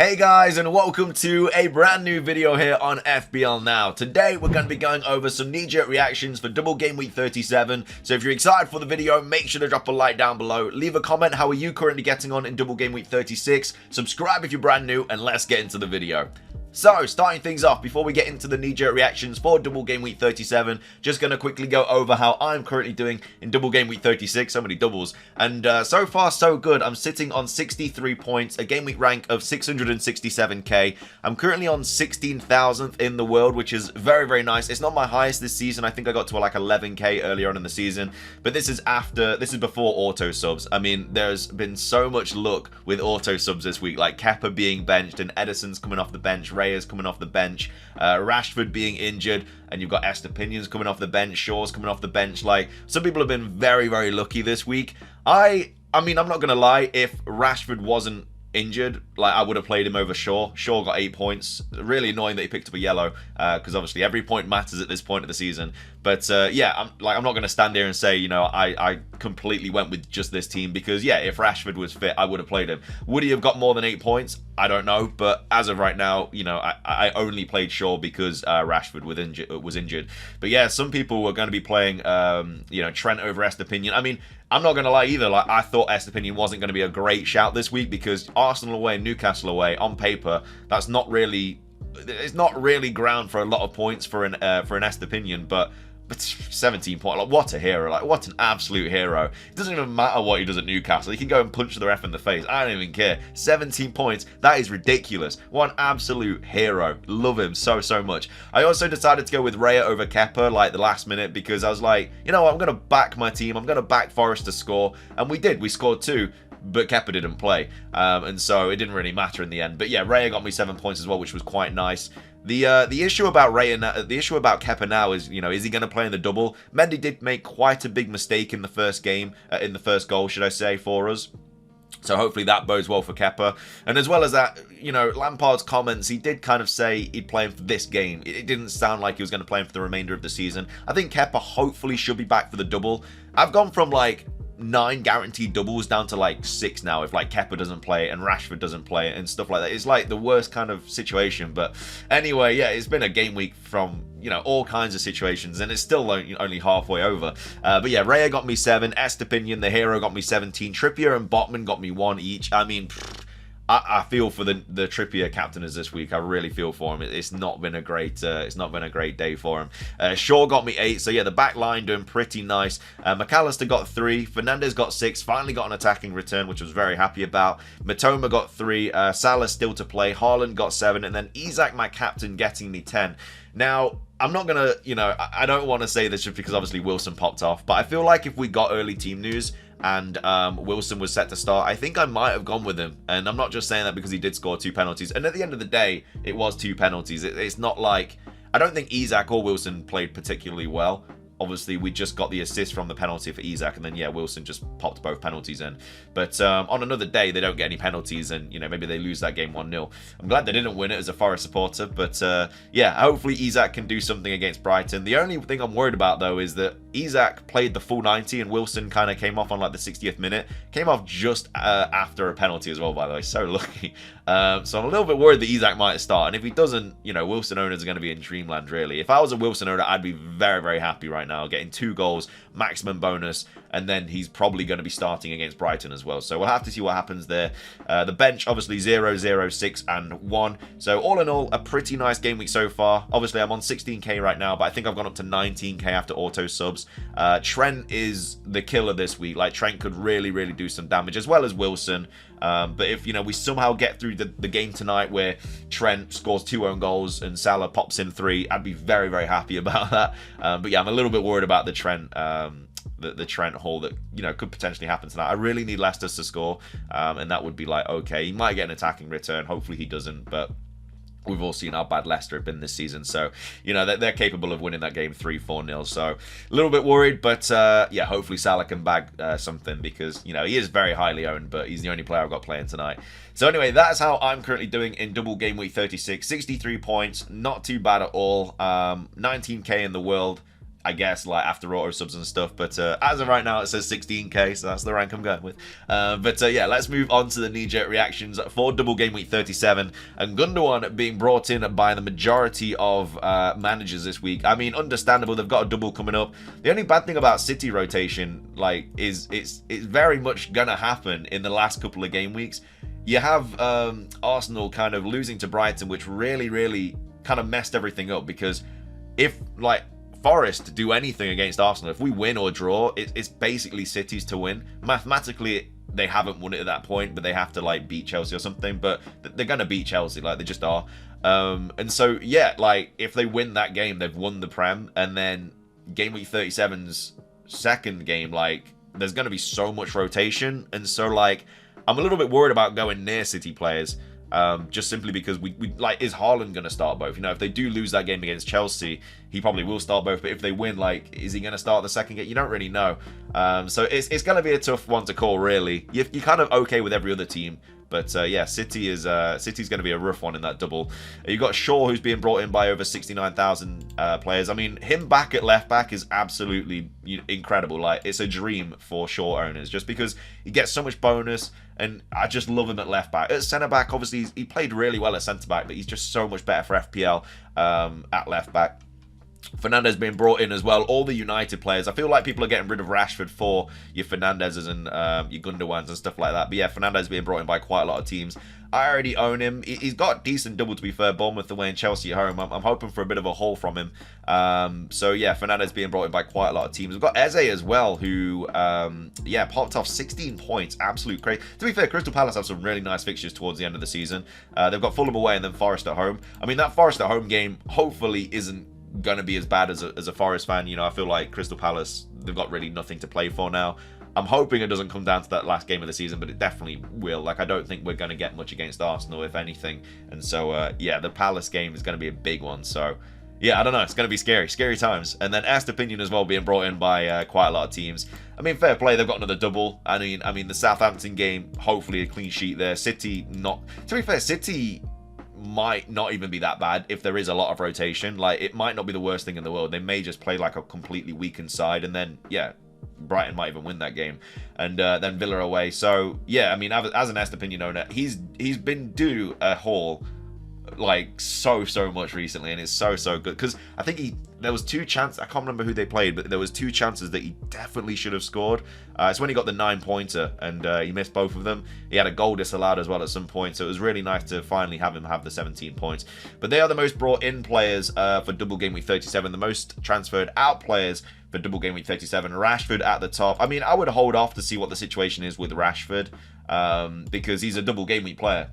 Hey guys, and welcome to a brand new video here on FPL Now. Today we're going to be going over some knee-jerk reactions for Double Game Week 37. So if you're excited for the video, make sure to drop a like down below. Leave a comment, how are you currently getting on in Double Game Week 36? Subscribe if you're brand new, and let's get into the video. So, starting things off, before we get into the knee-jerk reactions for Double Game Week 37, just going to quickly go over how I'm currently doing in Double Game Week 36, so many doubles, and so far so good. I'm sitting on 63 points, a game week rank of 667k. I'm currently on 16,000th in the world, which is very, very nice. It's not my highest this season. I think I got to like 11k earlier on in the season, but this is before auto subs. I mean, there's been so much luck with auto subs this week, like Kepa being benched and Edison's coming off the bench, Reyes coming off the bench, Rashford being injured, and you've got Estepinian's coming off the bench, Shaw's coming off the bench. Like, some people have been very, very lucky this week. I mean, I'm not going to lie, if Rashford wasn't injured, like, I would have played him over Shaw. Shaw got 8 points. Really annoying that he picked up a yellow, because obviously every point matters at this point of the season. But yeah, I'm not going to stand here and say, you know, I completely went with just this team, because yeah, if Rashford was fit, I would have played him. Would he have got more than 8 points? I don't know, but as of right now, you know, I only played Shaw because Rashford was injured. But yeah, some people were going to be playing, you know, Trent over Estepinian. I mean, I'm not going to lie either. Like, I thought Estepinian wasn't going to be a great shout this week, because Arsenal away, Newcastle away, on paper, that's not really, it's not really ground for a lot of points for an Estepinian, but 17 points, like, what a hero, like, what an absolute hero. It doesn't even matter what he does at Newcastle, he can go and punch the ref in the face, I don't even care. 17 points, that is ridiculous. What an absolute hero, love him so much. I also decided to go with Raya over Kepa, like, the last minute, because I was like, you know what, I'm going to back my team, I'm going to back Forest to score, and we did, we scored 2. But Kepa didn't play, and so it didn't really matter in the end. But yeah, Raya got me 7 points as well, which was quite nice. The issue about Kepa now is, you know, is he going to play in the double? Mendy did make quite a big mistake in the first game, in the first goal, should I say, for us. So hopefully that bodes well for Kepa. And as well as that, you know, Lampard's comments, he did kind of say he'd play him for this game. It didn't sound like he was going to play him for the remainder of the season. I think Kepa hopefully should be back for the double. I've gone from like 9 guaranteed doubles down to like 6 now if like Kepa doesn't play and Rashford doesn't play and stuff like that. It's like the worst kind of situation. But anyway, yeah, it's been a game week from, you know, all kinds of situations, and it's still only halfway over. But yeah, Raya got me 7, Estepinian, the hero, got me 17, Trippier and Botman got me 1 each. I mean, I feel for the Trippier captainers this week. I really feel for him. It's not been a great day for him. Shaw got me 8, so yeah, the back line doing pretty nice. McAllister got 3, Fernandez got 6, finally got an attacking return, which I was very happy about. Matoma got 3, Salah still to play, Haaland got 7, and then Isak, my captain, getting me 10. Now, I'm not gonna, you know, I don't want to say this just because obviously Wilson popped off, but I feel like if we got early team news and Wilson was set to start, I think I might have gone with him. And I'm not just saying that because he did score 2 penalties. And at the end of the day, it was 2 penalties. It's not like, I don't think Isak or Wilson played particularly well. Obviously, we just got the assist from the penalty for Isak, and then, yeah, Wilson just popped both penalties in. But on another day, they don't get any penalties, and, you know, maybe they lose that game 1-0. I'm glad they didn't win it as a Forest supporter, but, yeah, hopefully Isak can do something against Brighton. The only thing I'm worried about, though, is that Isak played the full 90, and Wilson kind of came off on, like, the 60th minute. Came off just after a penalty as well, by the way. So lucky. So I'm a little bit worried that Isak might start, and if he doesn't, you know, Wilson owners are going to be in dreamland, really. If I was a Wilson owner, I'd be very, very happy right now, getting 2 goals, maximum bonus, and then he's probably going to be starting against Brighton as well. So we'll have to see what happens there. The bench, obviously 0, 0, 6, and 1. So all in all, a pretty nice game week so far. Obviously, I'm on 16k right now, but I think I've gone up to 19k after auto subs. Trent is the killer this week. Like, Trent could really, really do some damage, as well as Wilson. But if, you know, we somehow get through the game tonight where Trent scores 2 own goals and Salah pops in 3, I'd be very, very happy about that. But yeah, I'm a little bit worried about the Trent the Trent haul that, you know, could potentially happen tonight. I really need Leicester to score, and that would be like, okay, he might get an attacking return. Hopefully he doesn't, but we've all seen how bad Leicester have been this season. So, you know, they're capable of winning that game 3-4-0. So, a little bit worried, but yeah, hopefully Salah can bag something, because, you know, he is very highly owned, but he's the only player I've got playing tonight. So anyway, that's how I'm currently doing in Double Game Week 36. 63 points, not too bad at all. 19k in the world. I guess, like after auto subs and stuff. But as of right now, it says 16k, so that's the rank I'm going with. But yeah, let's move on to the knee-jerk reactions for Double Game Week 37. And Gundogan being brought in by the majority of managers this week. I mean, understandable, they've got a double coming up. The only bad thing about City rotation, like, is it's very much gonna happen in the last couple of game weeks. You have Arsenal kind of losing to Brighton, which really kind of messed everything up, because if, like, Forest do anything against Arsenal, if we win or draw, it's basically City's to win. Mathematically, they haven't won it at that point, but they have to, like, beat Chelsea or something. But they're going to beat Chelsea, like, they just are. And so, yeah, like, if they win that game, they've won the Prem. And then Game Week 37's second game, like, there's going to be so much rotation. And so, like, I'm a little bit worried about going near City players. Just simply because we like, is Haaland going to start both? You know, if they do lose that game against Chelsea, he probably will start both. But if they win, like, is he going to start the second game? You don't really know. So it's going to be a tough one to call, really. You're kind of okay with every other team. But yeah, City's going to be a rough one in that double. You've got Shaw, who's being brought in by over 69,000 players. I mean, him back at left back is absolutely incredible. Like, it's a dream for Shaw owners, just because he gets so much bonus, and I just love him at left back. At centre back, obviously, he played really well at centre back, but he's just so much better for FPL at left back. Fernandes being brought in as well. All the United players. I feel like people are getting rid of Rashford for your Fernandeses and your Gundogans and stuff like that. But yeah, Fernandes being brought in by quite a lot of teams. I already own him. He's got decent double, to be fair. Bournemouth away and Chelsea at home. I'm hoping for a bit of a haul from him. So yeah, Fernandes being brought in by quite a lot of teams. We've got Eze as well, who yeah, popped off 16 points. Absolute crazy. To be fair, Crystal Palace have some really nice fixtures towards the end of the season. They've got Fulham away and then Forest at home. I mean, that Forest at home game hopefully isn't going to be as bad as a Forest fan. You know, I feel like Crystal Palace, they've got really nothing to play for now. I'm hoping it doesn't come down to that last game of the season, but it definitely will. Like, I don't think we're going to get much against Arsenal, if anything. And so, yeah, the Palace game is going to be a big one. So, yeah, I don't know. It's going to be scary. Scary times. And then Estepinian as well being brought in by quite a lot of teams. I mean, fair play. They've got another double. I mean, the Southampton game, hopefully a clean sheet there. City, not... To be fair, City might not even be that bad if there is a lot of rotation. Like, it might not be the worst thing in the world. They may just play like a completely weakened side, and then, yeah, Brighton might even win that game, and then Villa away. So yeah, I mean, as an Estepinian owner, he's been due a haul like so much recently, and it's so good, because I think there was two chances. I can't remember who they played, but there was two chances that he definitely should have scored. It's when he got the 9-pointer and he missed both of them. He had a goal disallowed as well at some point, so it was really nice to finally have him have the 17 points. But they are the most brought in players for Double Game Week 37, the most transferred out players for Double Game Week 37. Rashford at the top. I mean, I would hold off to see what the situation is with Rashford, because he's a Double Game Week player.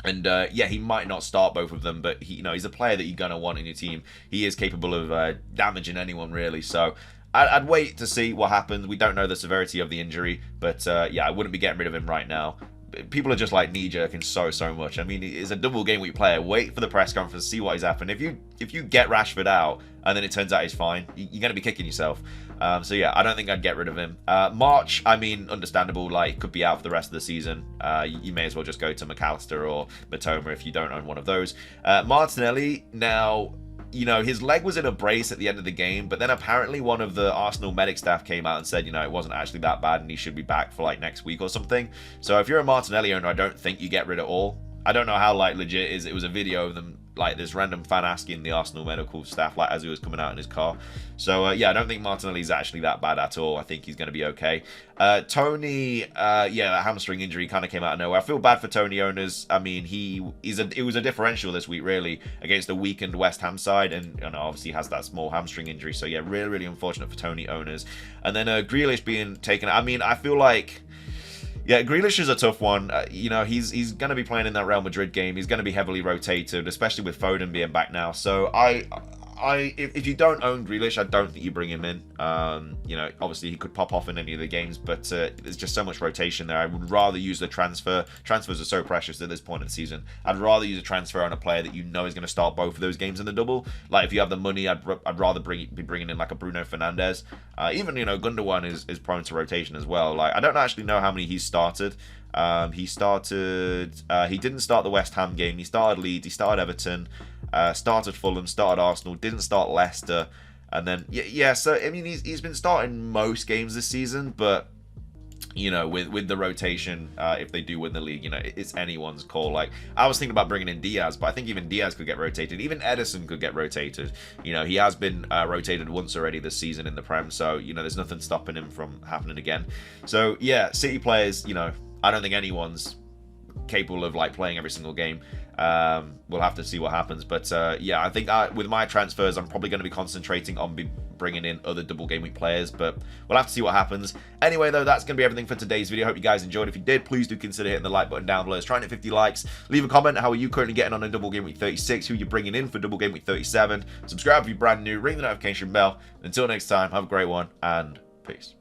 And yeah, he might not start both of them, but he's a player that you're going to want in your team. He is capable of damaging anyone, really. So I'd wait to see what happens. We don't know the severity of the injury, but yeah, I wouldn't be getting rid of him right now. People are just like knee-jerking so much. I mean, he's a Double Game Week player. Wait for the press conference, see what is happening. If you get Rashford out and then it turns out he's fine, you're going to be kicking yourself. So yeah, I don't think I'd get rid of him. March, I mean, understandable. Like, could be out for the rest of the season. You may as well just go to McAllister or Matoma if you don't own one of those. Martinelli, now, his leg was in a brace at the end of the game, but then apparently one of the Arsenal medic staff came out and said, it wasn't actually that bad and he should be back for like next week or something. So if you're a Martinelli owner, I don't think you get rid of all. I don't know how like legit it is. It was a video of them, like this random fan asking the Arsenal medical staff like as he was coming out in his car. So yeah, I don't think Martinelli's actually that bad at all. I think he's going to be okay. Tony, yeah, that hamstring injury kind of came out of nowhere. I feel bad for Tony owners. I mean, it was a differential this week really against the weakened West Ham side, and obviously has that small hamstring injury. So yeah, really unfortunate for Tony owners. And then Grealish being taken. I mean, I feel like, yeah, Grealish is a tough one. He's going to be playing in that Real Madrid game. He's going to be heavily rotated, especially with Foden being back now. So if you don't own Grealish, I don't think you bring him in. Obviously he could pop off in any of the games, but there's just so much rotation there. I would rather use the transfer. Transfers are so precious at this point of the season. I'd rather use a transfer on a player that is going to start both of those games in the double. Like, if you have the money, I'd rather be bringing in like a Bruno Fernandes. Even Gundogan is prone to rotation as well. Like, I don't actually know how many he's started. He didn't start the West Ham game. He started Leeds. He started Everton. Started Fulham, started Arsenal, didn't start Leicester. And then, yeah, so, I mean, he's been starting most games this season, but, you know, with the rotation, if they do win the league, you know, it's anyone's call. Like, I was thinking about bringing in Diaz, but I think even Diaz could get rotated. Even Edison could get rotated. You know, he has been rotated once already this season in the Prem, so, you know, there's nothing stopping him from happening again. So, yeah, City players, you know, I don't think anyone's capable of, like, playing every single game. We'll have to see what happens, but yeah, I think with my transfers, I'm probably going to be concentrating on bringing in other double game week players, but we'll have to see what happens. Anyway, though, that's going to be everything for today's video. Hope you guys enjoyed. If you did, please do consider hitting the like button down below. Let's try and hit 50 likes. Leave a comment. How are you currently getting on in double game week 36? Who are you bringing in for double game week 37? Subscribe if you're brand new. Ring the notification bell. Until next time, have a great one, and peace.